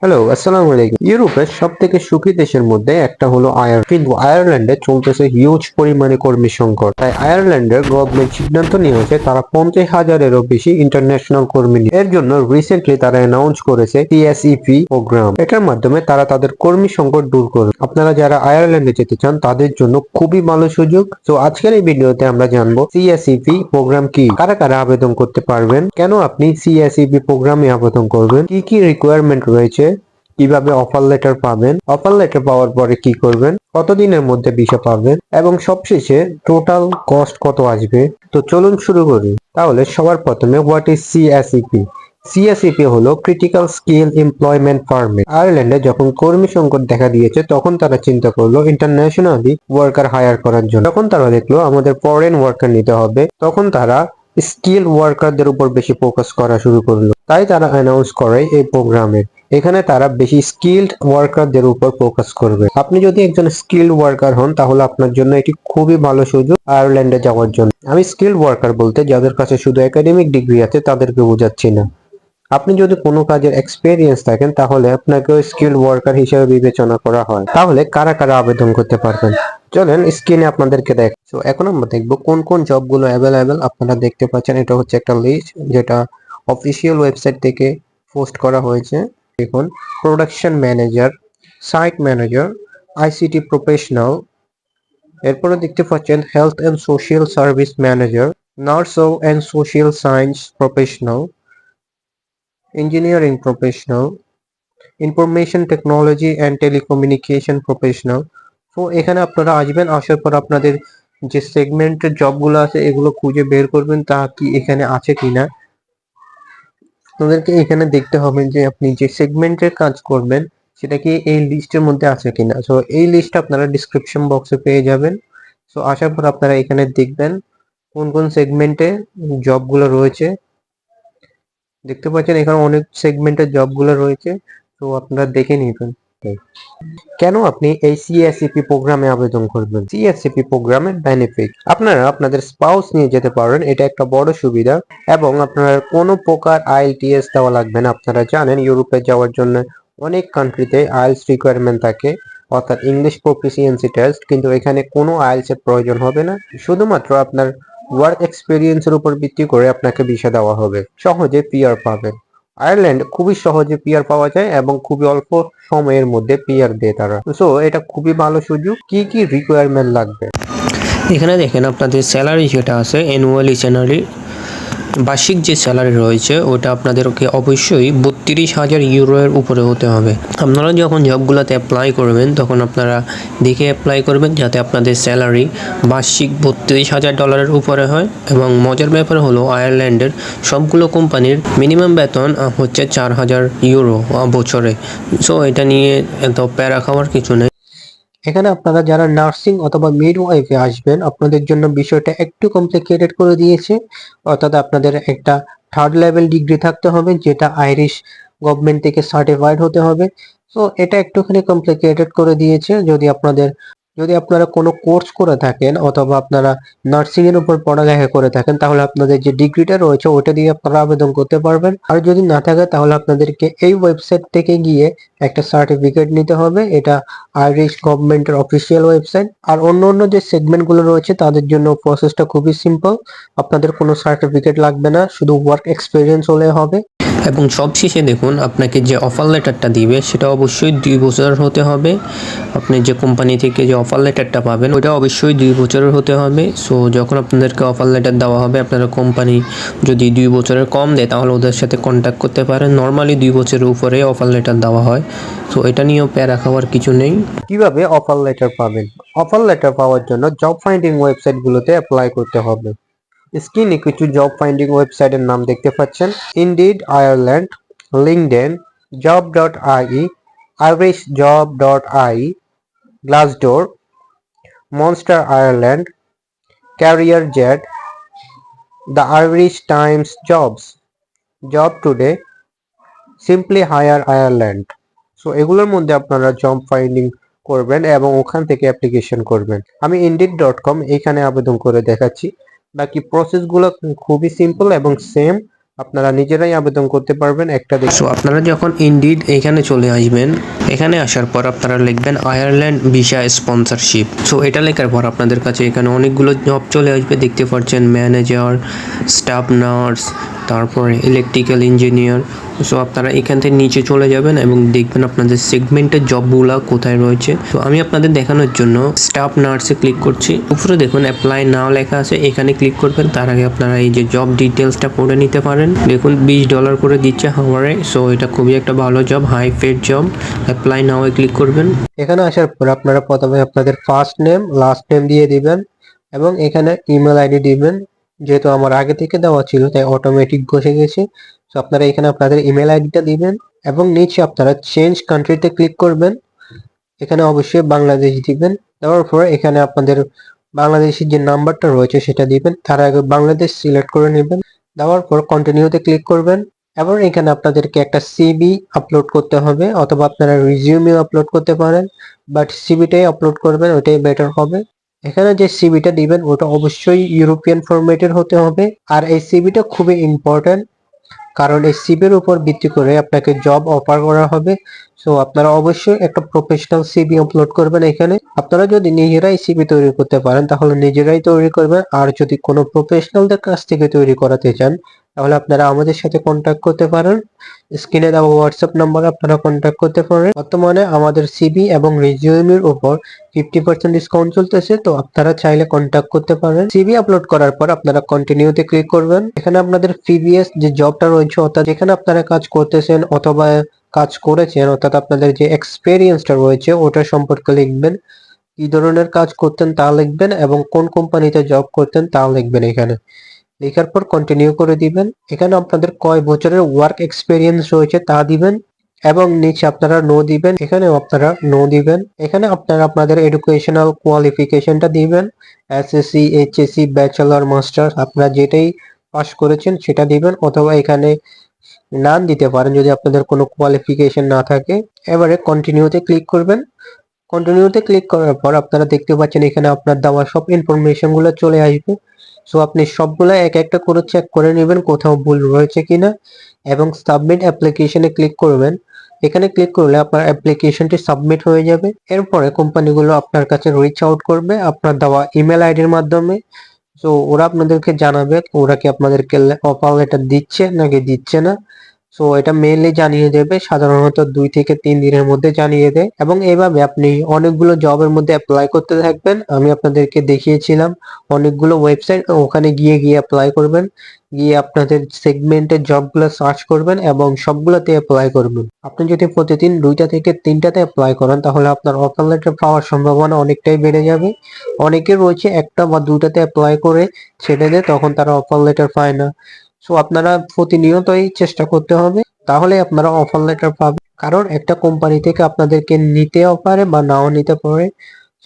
Hello, আসসালামু আলাইকুম। ইউরোপের সবথেকে সুখী দেশের মধ্যে একটা হলো আয়ারল্যান্ড। কিন্তু আয়ারল্যান্ডে চলতেছে হিউজ পরিমাণে কর্মী সংকট। তাই আয়ারল্যান্ডের গভর্নমেন্ট সিদ্ধান্ত নিয়েছে তারা 50,000-এরও বেশি ইন্টারন্যাশনাল কর্মী নিয়ে। এর জন্য রিসেন্টলি তারা অ্যানাউন্স করেছে সিএসইপি প্রোগ্রাম। এটার মাধ্যমে তারা তাদের কর্মী সংকট দূর করবে। আপনারা যারা আয়ারল্যান্ডে যেতে চান তাদের জন্য খুবই ভালো সুযোগ। তো আজকের এই ভিডিওতে আমরা জানবো সিএসইপি প্রোগ্রাম কি, কারা কারা আবেদন করতে পারবেন, কেন আপনি সিএসইপি প্রোগ্রামে আবেদন করবেন, কি কি রিকোয়ারমেন্ট রয়েছে, কিভাবে অফার লেটার পাবেন, অফার লেটার পাওয়ার পরে কি করবেন, কতদিনের মধ্যে ভিসা পাবেন এবং সবশেষে টোটাল কস্ট কত আসবে। তো চলুন শুরু করি। তাহলে সবার প্রথমে হোয়াট ইজ সিএসইপি। সিএসইপি হলো ক্রিটিক্যাল স্কিল এমপ্লয়মেন্ট পারমিট। আয়ারল্যান্ডে যখন কর্মী সংকট দেখা দিয়েছে তখন তারা চিন্তা করলো ইন্টারন্যাশনালি ওয়ার্কার হায়ার করার জন্য। তখন তারা দেখলো আমাদের ফরেন ওয়ার্কার নিতে হবে, তখন তারা স্কিল ওয়ার্কারদের উপর বেশি ফোকাস করা শুরু করলো। তাই তারা অ্যানাউন্স করে এই প্রোগ্রামের। এখানে তারা বেশি স্কিলড ওয়ার্কারদের উপর ফোকাস করবে। আপনি যদি একজন স্কিলড ওয়ার্কার হন তাহলে আপনার জন্য এটি খুবই ভালো সুযোগ আয়ারল্যান্ডে যাওয়ার জন্য। আমি স্কিলড ওয়ার্কার বলতে যাদের কাছে শুধু একাডেমিক ডিগ্রি আছে তাদেরকে বোঝাচ্ছি না। আপনি যদি কোনো কাজের এক্সপেরিয়েন্স থাকেন তাহলে আপনাকেও স্কিলড ওয়ার্কার হিসেবে বিবেচনা করা হয়। তাহলে কারা কারা আবেদন করতে পারবেন চলেন স্ক্রিনে আপনাদেরকে দেখ। তো এখন আমরা দেখবো কোন কোন জবগুলো অ্যাভেলেবেল। আপনারা দেখতে পাচ্ছেন এটা হচ্ছে একটা লিস্ট যেটা অফিসিয়াল ওয়েবসাইট থেকে পোস্ট করা হয়েছে। দেখুন, production manager, site manager, ICT professional, এরপরে দেখতে পাচ্ছেন health and social service manager, nurse and social science professional, engineering professional, information technology and telecommunication professional. তো এখানে আপনারা আসবেন, আসার পর আপনাদের যে সেগমেন্টের জবগুলো আছে এগুলো খুঁজে বের করবেন তা কি এখানে আছে কিনা। আপনাদেরকে এখানে দেখতে হবে যে আপনি যে সেগমেন্টের কাজ করবেন সেটা কি এই লিস্টের মধ্যে আছে কিনা। সো এই লিস্ট আপনারা ডিসক্রিপশন বক্সে পেয়ে যাবেন। সো আসার পর আপনারা এখানে দেখবেন কোন কোন সেগমেন্টে জবগুলো রয়েছে। দেখতে পাচ্ছেন এখানে অনেক সেগমেন্টের জবগুলো রয়েছে, তো আপনারা দেখে নিবেন। কেন আপনি এই সিএসসিপি প্রোগ্রামে আবেদন করবেন? সিএসসিপি প্রোগ্রামের বেনিফিট, আপনারা আপনাদের স্পাউস নিয়ে যেতে পারেন, এটা একটা বড় সুবিধা। এবং আপনার কোনো প্রকার আইএলটিএস দেওয়া লাগবে না। আপনারা জানেন ইউরোপে যাওয়ার জন্য অনেক কান্ট্রিতে আইএলটিএস রিকোয়ারমেন্ট থাকে, অর্থাৎ ইংলিশ প্রফিসিয়েন্সি টেস্ট, কিন্তু এখানে কোনো আইএলটিএস এর প্রয়োজন হবে না। শুধুমাত্র আপনার ওয়ার্ক এক্সপিরিয়েন্সের উপর ভিত্তি করে আপনাকে ভিসা দেওয়া হবে। সহজে পিআর পাবেন। আয়ারল্যান্ড খুবই সহজে পিআর পাওয়া যায় এবং খুবই অল্প সময়ের মধ্যে পিআর দেয় তারা। সো এটা খুবই ভালো সুযোগ। কি কি রিকোয়ারমেন্ট লাগবে এখানে দেখেন আপনাদের স্যালারি যেটা আছে অ্যানুয়ালি স্যালারি, বার্ষিক যে স্যালারি রয়েছে ওটা আপনাদেরকে অবশ্যই 32,000 ইউরোর উপরে হতে হবে। আপনারা যখন জবগুলোতে অ্যাপ্লাই করবেন তখন আপনারা দেখে অ্যাপ্লাই করবেন যাতে আপনাদের স্যালারি বার্ষিক 32,000 ডলারের উপরে হয়। এবং মজার ব্যাপার হলো আয়ারল্যান্ডের সবগুলো কোম্পানির মিনিমাম বেতন হচ্ছে 4,000 ইউরো বছরে। সো এটা নিয়ে এত প্যারা খাওয়ার কিছু নেই। এখানে আপনারা যারা নার্সিং অথবা মিডওয়াইফে আসবেন আপনাদের জন্য বিষয়টা একটু কমপ্লিকেটেড করে দিয়েছে। অর্থাৎ আপনাদের একটা থার্ড লেভেল ডিগ্রি থাকতে হবে যেটা আইরিশ গভর্নমেন্ট থেকে সার্টিফাইড হতে হবে। সো এটা একটুখানি কমপ্লিকেটেড করে দিয়েছে। যদি আপনারা কোনো কোর্স করে থাকেন অথবা আপনারা নার্সিং এর উপর পড়ালেখা করে থাকেন তাহলে আপনাদের যে ডিগ্রিটা রয়েছে ওটা দিয়ে আপনারা আবেদন করতে পারবেন। আর যদি না থাকে তাহলে আপনাদেরকে এই ওয়েবসাইট থেকে গিয়ে একটা সার্টিফিকেট নিতে হবে। এটা আইরিশ গভর্নমেন্টের অফিসিয়াল ওয়েবসাইট। আর অন্য যে সেগমেন্ট গুলো রয়েছে তাদের জন্য প্রসেসটা খুবই সিম্পল। আপনাদের কোনো সার্টিফিকেট লাগবে না, শুধু ওয়ার্ক এক্সপিরিয়েন্স হলে হবে। এবং সবশেষে দেখুন আপনাকে যে অফার লেটারটা দিবে সেটা অবশ্যই 2 বছর হতে হবে। আপনি যে কোম্পানি থেকে যে অফার লেটারটা পাবেন ওটা অবশ্যই 2 বছরের হতে হবে। সো যখন আপনাদেরকে অফার লেটার দেওয়া হবে আপনারা কোম্পানি যদি 2 বছরের কম দেয় তাহলে ওদের সাথে কন্ট্যাক্ট করতে পারেন। নর্মালি 2 বছরের উপরে অফার লেটার দেওয়া হয়। সো এটা নিয়েও প্যারা খাওয়ার কিছু নেই। কিভাবে অফার লেটার পাবেন? অফার লেটার পাওয়ার জন্য জব ফাইন্ডিং ওয়েবসাইট গুলোতে অ্যাপ্লাই করতে হবে। স্ক্রিনে কিছু জব ফাইন্ডিং ওয়েবসাইটের নাম দেখতে পাচ্ছেন: Indeed Ireland, LinkedIn, job.ie, irishjob.ie, Glassdoor, Monster Ireland, Careerjet, the Irish Times jobs, job today, simply hire Ireland. So এগুলোর মধ্যে আপনারা জব ফাইন্ডিং করবেন এবং ওখান থেকে অ্যাপ্লিকেশন করবেন। আমি indeed.com এইখানে আবেদন করে দেখাচ্ছি। বাকি প্রসেসগুলো খুবই সিম্পল এবং সেম। আপনারা নিজেরাই আবেদন করতে পারবেন একটা সো আপনারা যখন ইনডিড এখানে চলে আসবেন, এখানে আসার পর আপনারা লিখবেন আয়ারল্যান্ড ভিসা স্পন্সরশিপ। সো এটা লেখার পর আপনাদের কাছে এখানে অনেকগুলো জব চলে আসবে, দেখতে পাচ্ছেন ম্যানেজার, স্টাফ নার্স, তারপরে ইলেকট্রিক্যাল ইঞ্জিনিয়ার। সো আপনারা এখান থেকে নিচে চলে যাবেন এবং দেখবেন আপনাদের সেগমেন্টের জবগুলো কোথায় রয়েছে। তো আমি আপনাদের দেখানোর জন্য স্টাফ নার্সে ক্লিক করছি। উপরে দেখুন অ্যাপ্লাই নাও লেখা আছে, এখানে ক্লিক করবেন। তার আগে আপনারা এই যে জব ডিটেলসটা পড়ে নিতে পারেন। দেখুন $20 করে দিচ্ছে হাওয়ারে। সো এটা খুবই একটা ভালো job, high paid job. Apply now এ ক্লিক করবেন। এখানে আসার পর আপনারা প্রথমে আপনাদের ফার্স্ট নেম লাস্ট নেম দিয়ে দিবেন এবং এখানে ইমেল আইডি দিবেন। যেহেতু আমার আগে থেকে দেওয়া ছিল তাই অটোমেটিক বসে গেছে। তো আপনারা এখানে আপনাদের ইমেল আইডিটা দিবেন এবং নিচে আপনারা চেঞ্জ কান্ট্রিতে ক্লিক করবেন। এখানে অবশ্যই বাংলাদেশ দিবেন। দেওয়ার পর এখানে আপনাদের বাংলাদেশের যে নাম্বারটা রয়েছে সেটা দিবেন। তার আগে বাংলাদেশ সিলেক্ট করে নেবেন। দেওয়ার পর কন্টিনিউতে ক্লিক করবেন এবং এখানে আপনাদেরকে একটা সিভি আপলোড করতে হবে, অথবা আপনারা রিজিউমিও আপলোড করতে পারেন, বাট সিভিটাই আপলোড করবেন, ওইটাই বেটার হবে। এখানে যে সিভিটা দিবেন ওটা অবশ্যই ইউরোপিয়ান ফরম্যাটের হতে হবে। আর এই সিভিটা খুবই ইম্পর্টেন্ট, কারণ এই সিভির উপর ভিত্তি করে আপনাকে জব অফার করা হবে। সো আপনারা অবশ্যই একটা প্রফেশনাল সিভি আপলোড করবেন। এখানে আপনারা যদি নিজেরাই সিভি তৈরি করতে পারেন তাহলে নিজেরাই তৈরি করবেন, আর যদি কোনো প্রফেশনালদের কাছ থেকে তৈরি করাতে চান তাহলে আপনারা আমাদের সাথে কন্ট্যাক্ট করতে পারেন। স্ক্রিনে দেওয়া হোয়াটসঅ্যাপ নাম্বারে আপনারা কন্ট্যাক্ট করতে পারেন। বর্তমানে আমাদের সিভি এবং রিজিউমের উপর 50% ডিসকাউন্ট চলতেছে, তো আপনারা চাইলে কন্ট্যাক্ট করতে পারেন। সিভি আপলোড করার পর আপনারা কন্টিনিউতে ক্লিক করবেন। এখানে আপনাদের প্রিভিয়াস যে জবটা রয়েছে, অর্থাৎ যেখানে আপনারা কাজ করতেছেন অথবা কাজ করেছেন, অর্থাৎ আপনাদের যে এক্সপেরিয়েন্সটা রয়েছে ওটা সম্পর্কে লিখবেন। কি ধরনের কাজ করতেন তা লিখবেন এবং কোন কোম্পানিতে জব করতেন তা লিখবেন। এখানে লেখার পর কন্টিনিউ করে দিবেন। এখানে আপনাদের কয় বছরের ওয়ার্ক এক্সপেরিয়েন্স রয়েছে তা দিবেন এবং নিচে আপনারা নো দিবেন। এখানেও আপনারা নো দিবেন। এখানে আপনারা আপনাদের এডুকেশনাল কোয়ালিফিকেশনটা দিবেন, এসএসসি, এইচএসসি, ব্যাচেলর, মাস্টার্স, আপনারা যেটাই পাস করেছেন সেটা দিবেন, অথবা এখানে নান দিতে পারেন যদি আপনাদের কোনো কোয়ালিফিকেশন না থাকে। এবারে কন্টিনিউতে ক্লিক করবেন। কন্টিনিউতে ক্লিক করার পর আপনারা দেখতে পাচ্ছেন এখানে আপনার দেওয়া সব ইনফরমেশন গুলো চলে আসবে। সো আপনি সবগুলো এক একটা করে চেক করে নেবেন কোথাও ভুল রয়েছে কিনা এবং সাবমিট অ্যাপ্লিকেশনে ক্লিক করবেন। এখানে ক্লিক করলে আপনার অ্যাপ্লিকেশনটি সাবমিট হয়ে যাবে। এরপরে কোম্পানিগুলো আপনার কাছে রিচ আউট করবে আপনার দেওয়া ইমেল আইডির মাধ্যমে। সো ওরা আপনাদেরকে জানাবে ওরা কি আপনাদেরকে অফার লেটার দিচ্ছে নাকি দিচ্ছে না। সো এটা মেইলে জানিয়ে দেবে, সাধারণত 2 থেকে 3 দিনের মধ্যে জানিয়ে দেয় এবং এইভাবে আপনি অনেকগুলো জবের মধ্যে অ্যাপ্লাই করতে থাকবেন। আমি আপনাদেরকে দেখিয়েছিলাম অনেকগুলো ওয়েবসাইট, ওখানে গিয়ে গিয়ে অ্যাপ্লাই করবেন, গিয়ে আপনাদের সেগমেন্টের জবগুলো সার্চ করবেন এবং সবগুলোতে অ্যাপ্লাই করবেন। আপনি যদি প্রতিদিন 2টা থেকে 3টাতে অ্যাপ্লাই করেন তাহলে আপনার অফার লেটার পাওয়ার সম্ভাবনা অনেকটাই বেড়ে যাবে। অনেকে রয়েছে 1টা বা 2টাতে অ্যাপ্লাই করে ছেড়ে দেয়, তখন তারা অফার লেটার পায় না। সো আপনারা প্রতিনিয়তই চেষ্টা করতে হবে, তাহলে আপনারা অফার লেটার পাবেন। কারণ একটা কোম্পানি থেকে আপনাদেরকে নিতেও পারে বা নাও নিতে পারে,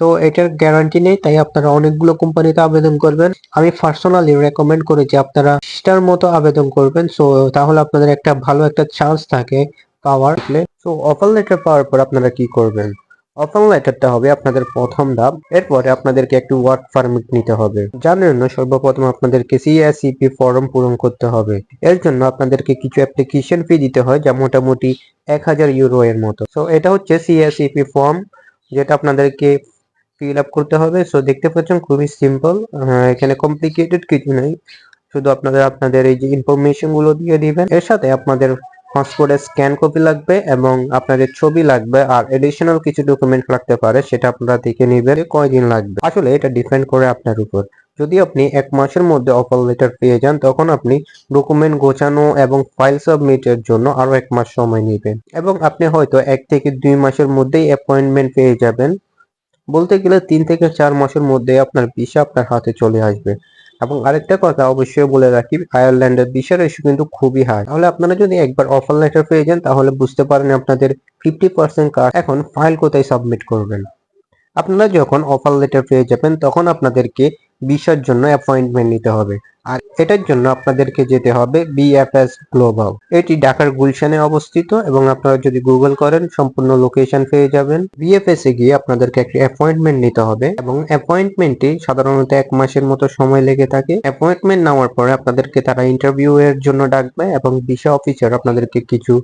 সো এটার গ্যারান্টি নেই। তাই আপনারা অনেকগুলো কোম্পানিতে আবেদন করবেন। আমি পার্সোনালি রেকমেন্ড করি যে আপনারা 20টার মতো আবেদন করবেন। সো তাহলে আপনাদের একটা ভালো একটা চান্স থাকে পাওয়ার। সো অফার লেটার পাওয়ার পর আপনারা কি করবেন? অফার লেটারটা হবে আপনাদের প্রথম ধাপ। এরপরে আপনাদেরকে একটি ওয়ার্ক পারমিট নিতে হবে, যার জন্য সর্বপ্রথম আপনাদেরকে সিএসইপি ফর্ম পূরণ করতে হবে। এর জন্য আপনাদেরকে কিছু অ্যাপ্লিকেশন ফি দিতে হয়, যা মোটামুটি 1000 ইউরো এর মতো। সো এটা হচ্ছে সিএসইপি ফর্ম, যেটা আপনাদেরকে ফিল আপ করতে হবে। সো দেখতে পাচ্ছেন খুবই সিম্পল, এখানে কমপ্লিকেটেড কিছু নেই। শুধু আপনাদের আপনাদের এই যে ইনফরমেশন গুলো দিয়ে দিবেন। এর সাথে আপনাদের পাসপোর্টের স্ক্যান কপি লাগবে এবং আপনাদের ছবি লাগবে, আর এডিশনাল কিছু ডকুমেন্ট লাগতে পারে, সেটা আপনারা দেখে নেবেন কয়দিন লাগবে। আসলে এটা ডিপেন্ড করে আপনার উপর। যদি আপনি 1 মাসের মধ্যে অফার লেটার পেয়ে যান তখন আপনি ডকুমেন্ট গোছানো এবং ফাইল সাবমিটের জন্য আরো 1 মাস সময় নেবেন এবং আপনি হয়তো 1 থেকে 2 মাসের মধ্যেই অ্যাপয়েন্টমেন্ট পেয়ে যাবেন। বলতে গেলে 3 থেকে 4 মাসের মধ্যে আপনার ভিসা আপনার হাতে চলে আসবে। এবং আরেকটা কথা অবশ্যই বলে রাখি, আয়ারল্যান্ডের ভিসার ইস্যু কিন্তু খুবই হাই। তাহলে আপনারা যদি একবার অফার লেটার পেয়ে যান তাহলে বুঝতে পারেন আপনাদের 50% কাজ। এখন ফাইল কোথায় সাবমিট করবেন? আপনারা যখন অফার লেটার পেয়ে যাবেন তখন আপনাদেরকে ভিসার জন্য অ্যাপয়েন্টমেন্ট নিতে হবে। আর এটার জন্য আপনাদেরকে যেতে হবে বিএফএস গ্লোবাল। এটি ঢাকার গুলশানে অবস্থিত এবং আপনারা যদি গুগল করেন সম্পূর্ণ লোকেশন পেয়ে যাবেন। বিএফএস এ গিয়ে আপনাদেরকে একটি অ্যাপয়েন্টমেন্ট নিতে হবে এবং অ্যাপয়েন্টমেন্টটি সাধারণত 1 মাসের মতো সময় লেগে থাকে। অ্যাপয়েন্টমেন্ট নেওয়ার পরে আপনাদেরকে তারা ইন্টারভিউ এর জন্য ডাকবে এবং ভিসা অফিসার আপনাদেরকে কিছু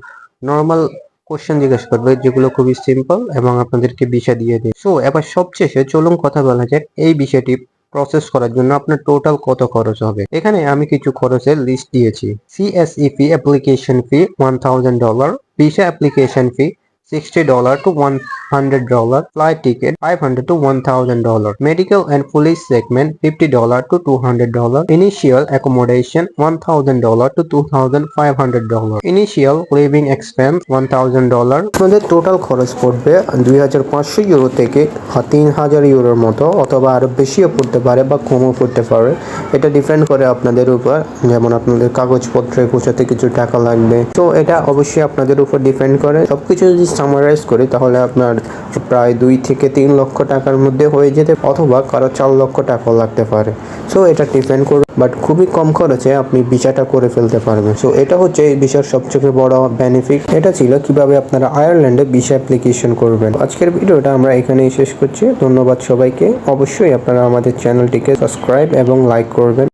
নর্মাল কোশ্চেন জিজ্ঞেস করবে যেগুলো খুবই সিম্পল এবং আপনাদেরকে ভিসা দিয়ে দেবে। সো এবার সবশেষে চলুন কথা বলা যাক এই বিষয়টি প্রসেস করার জন্য আপনার টোটাল কত খরচ হবে। এখানে আমি কিছু খরচের লিস্ট দিয়েছি। CSE fee, application fee $1000, visa application fee $60 to $100, flight ticket $500 to $1000, medical and police segment $50 to $200, initial accommodation $1000 to $2500, initial living expense $1000। আপনাদের টোটাল খরচ পড়বে 2500 ইউরো থেকে 3000 ইউরোর মতো, অথবা আরো বেশিও পড়তে পারে বা কমও পড়তে পারে। এটা ডিপেন্ড করে আপনাদের উপর, যেমন আপনাদের কাগজপত্রে গোছাতে কিছু টাকা লাগবে, তো এটা অবশ্যই আপনাদের উপর ডিপেন্ড করে। সবকিছু যদি সামারাইজ করি তাহলে আপনার প্রায় 2 থেকে 3 লক্ষ টাকার মধ্যে হয়ে যেতে, অথবা কারো 4 লক্ষ টাকাও লাগতে পারে। সো এটা ডিপেন্ড করবে, বাট খুবই কম খরচে আপনি ভিসাটা করে ফেলতে পারবেন। সো এটা হচ্ছে এই ভিসার সবচেয়ে বড় বেনিফিট। এটা ছিল কিভাবে আপনারা আয়ারল্যান্ডে ভিসা অ্যাপ্লিকেশন করবেন। আজকের ভিডিওটা আমরা এখানেই শেষ করছি। ধন্যবাদ সবাইকে। অবশ্যই আপনারা আমাদের চ্যানেলটিকে সাবস্ক্রাইব এবং লাইক করবেন।